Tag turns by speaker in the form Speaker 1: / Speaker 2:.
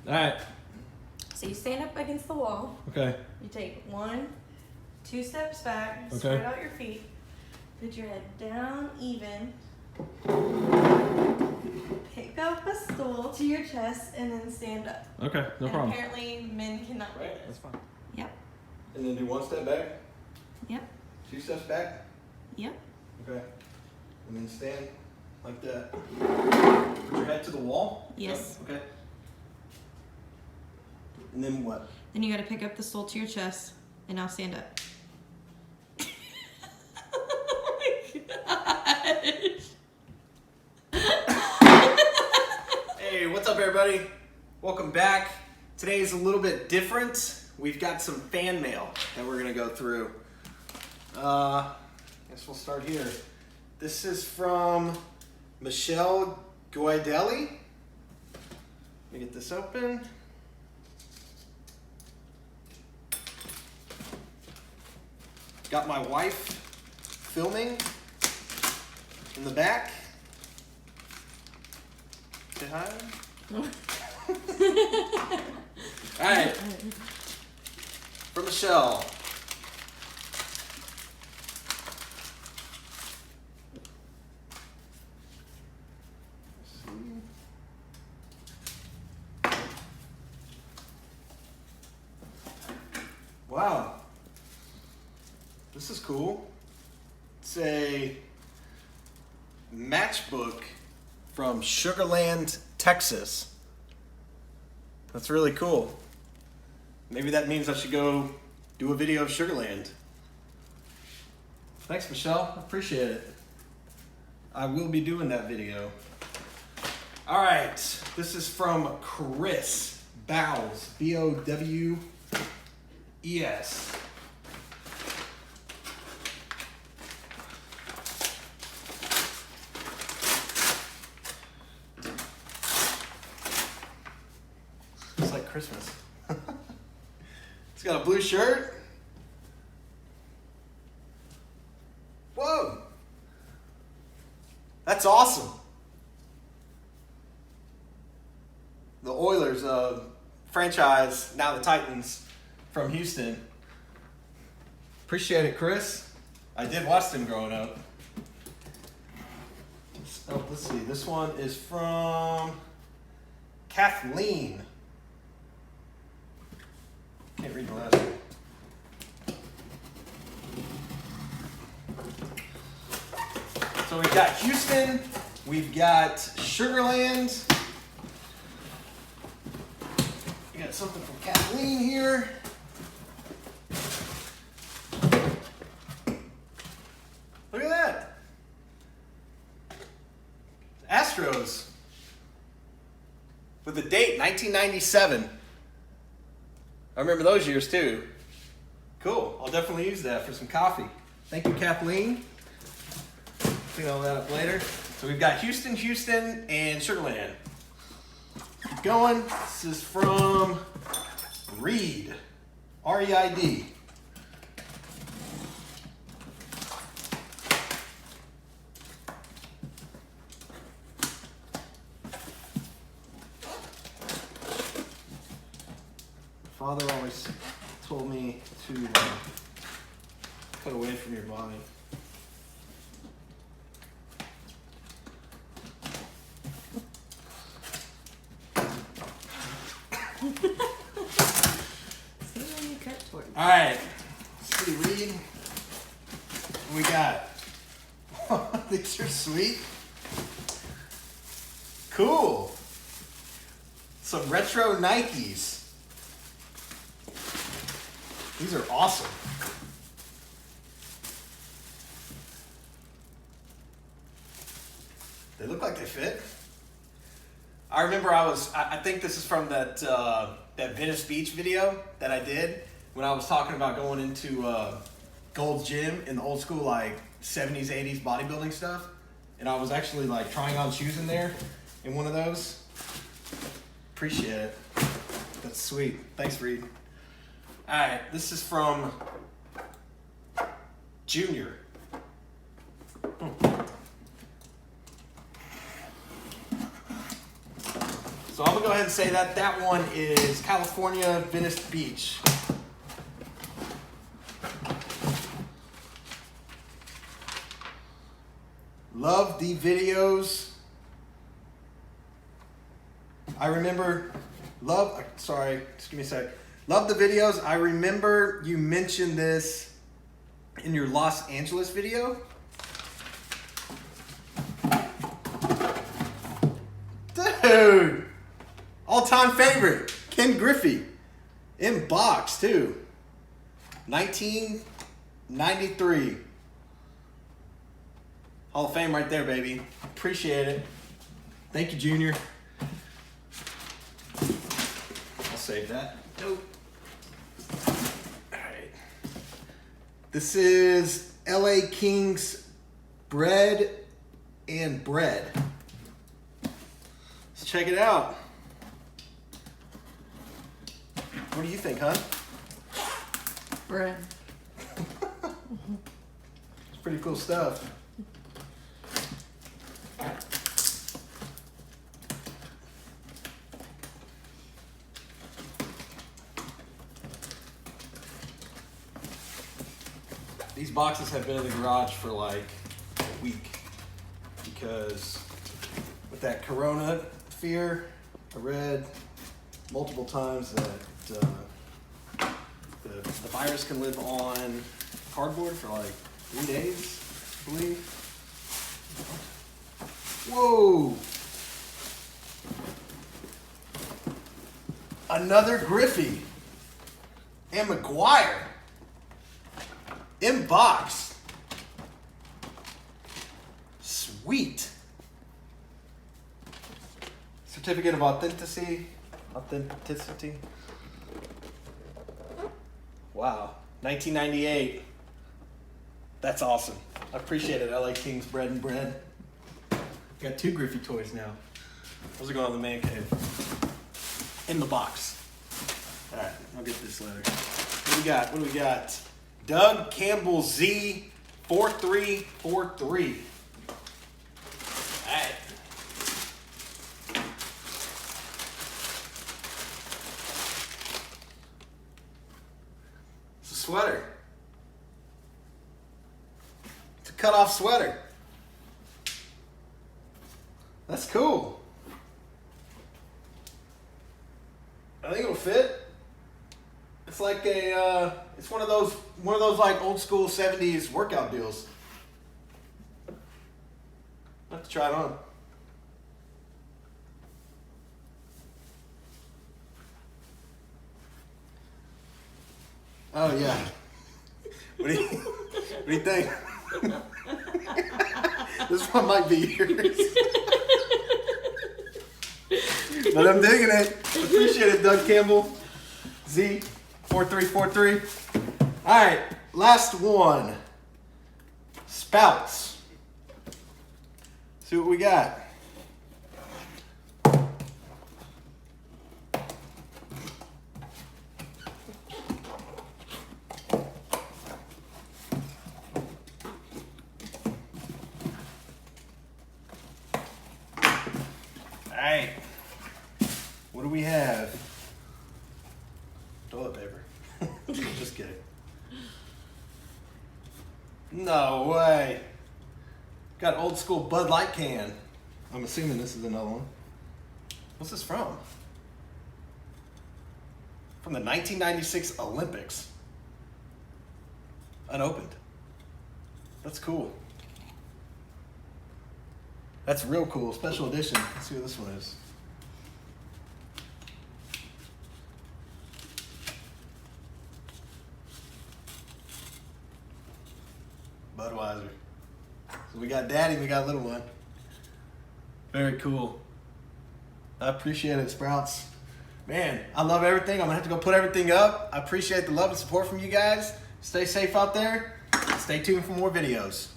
Speaker 1: All right.
Speaker 2: So you stand up against the wall.
Speaker 1: Okay.
Speaker 2: You take 1, 2 steps back.
Speaker 1: Okay.
Speaker 2: Spread out your feet. Put your head down even. Pick up a stool to your chest and then stand up.
Speaker 1: Okay. No
Speaker 2: and
Speaker 1: problem.
Speaker 2: Apparently, men cannot do
Speaker 1: That's
Speaker 2: this.
Speaker 1: fine.
Speaker 2: Yep.
Speaker 1: And then do 1 step back,
Speaker 2: Yep.
Speaker 1: 2 steps back.
Speaker 2: Yep.
Speaker 1: Okay. And then stand like that. Put your head to the wall.
Speaker 2: Yes.
Speaker 1: Okay. And then what?
Speaker 2: Then you got to pick up the stool to your chest and now stand up. Oh my gosh.
Speaker 1: Hey, what's up, everybody? Welcome back. Today's a little bit different. We've got some fan mail that we're gonna go through. Guess we'll start here. This is from Michelle Guidelli. Let me get this open. Got my wife filming in the back. Say hi. All right. For Michelle. Wow. This is cool. It's a matchbook from Sugarland, Texas. That's really cool. Maybe that means I should go do a video of Sugarland. Thanks, Michelle. I appreciate it. I will be doing that video. All right. This is from Chris Bowes. Bowes. It's like Christmas. It's got a blue shirt. Whoa. That's awesome. The Oilers franchise, now the Titans, from Houston. Appreciate it, Chris. I did watch them growing up. Oh, let's see. This one is from Kathleen. Can't read the last one. So we've got Houston, we've got Sugarland. We got something from Kathleen here. Look at that. Astros. With the date, 1997. I remember those years too. Cool. I'll definitely use that for some coffee. Thank you, Kathleen. Clean all that up later. So we've got Houston, and Sugarland. Keep going. This is from Reed. R-E-I-D. Father always told me to cut away from your body.
Speaker 2: See when you cut towards.
Speaker 1: All right, let's see, Reed. What we got? These are sweet. Cool. Some retro Nikes. These are awesome. They look like they fit. I remember I think this is from that Venice Beach video that I did when I was talking about going into Gold's Gym in the old school like 70s, 80s bodybuilding stuff. And I was actually like trying on shoes in there in one of those. Appreciate it. That's sweet. Thanks, Reed. All right, this is from Junior. So I'm gonna go ahead and say that that one is California Venice Beach. Love the videos. I remember, sorry, just give me a sec. Love the videos. I remember you mentioned this in your Los Angeles video. Dude, all-time favorite, Ken Griffey, in box too, 1993. Hall of Fame right there, baby. Appreciate it. Thank you, Junior. I'll save that. Nope. All right. This is LA Kings Bread and Bread. Let's check it out. What do you think, hon?
Speaker 2: Bread.
Speaker 1: It's pretty cool stuff. These boxes have been in the garage for like a week because with that Corona fear, I read multiple times that the virus can live on cardboard for like 3 days, I believe. Whoa! Another Griffey and McGuire. In box. Sweet. Certificate of authenticity. Wow. 1998. That's awesome. I appreciate it. LA Kings Bread and Bread. Got 2 Griffey toys now. Those are going on the man cave. In the box. All right, I'll get this later. What do we got? Doug Campbell Z 4343. All right. It's a sweater. It's a cut-off sweater. That's cool. I think it'll fit. It's like a, it's one of those like old school 70s workout deals. I'll have to try it on. Oh yeah. What do you think? This one might be yours. But I'm digging it. Appreciate it, Doug Campbell. Z 4343. All right, last one. Spouts. See what we got. All right. What do we have? Toilet paper. Just kidding. No way. Got old school Bud Light can. I'm assuming this is another one. What's this from? From the 1996 Olympics. Unopened. That's cool. That's real cool. Special edition. Let's see what this one is. Budweiser. So we got daddy, we got little one. Very cool. I appreciate it, Sprouts. Man, I love everything. I'm gonna have to go put everything up. I appreciate the love and support from you guys. Stay safe out there. Stay tuned for more videos.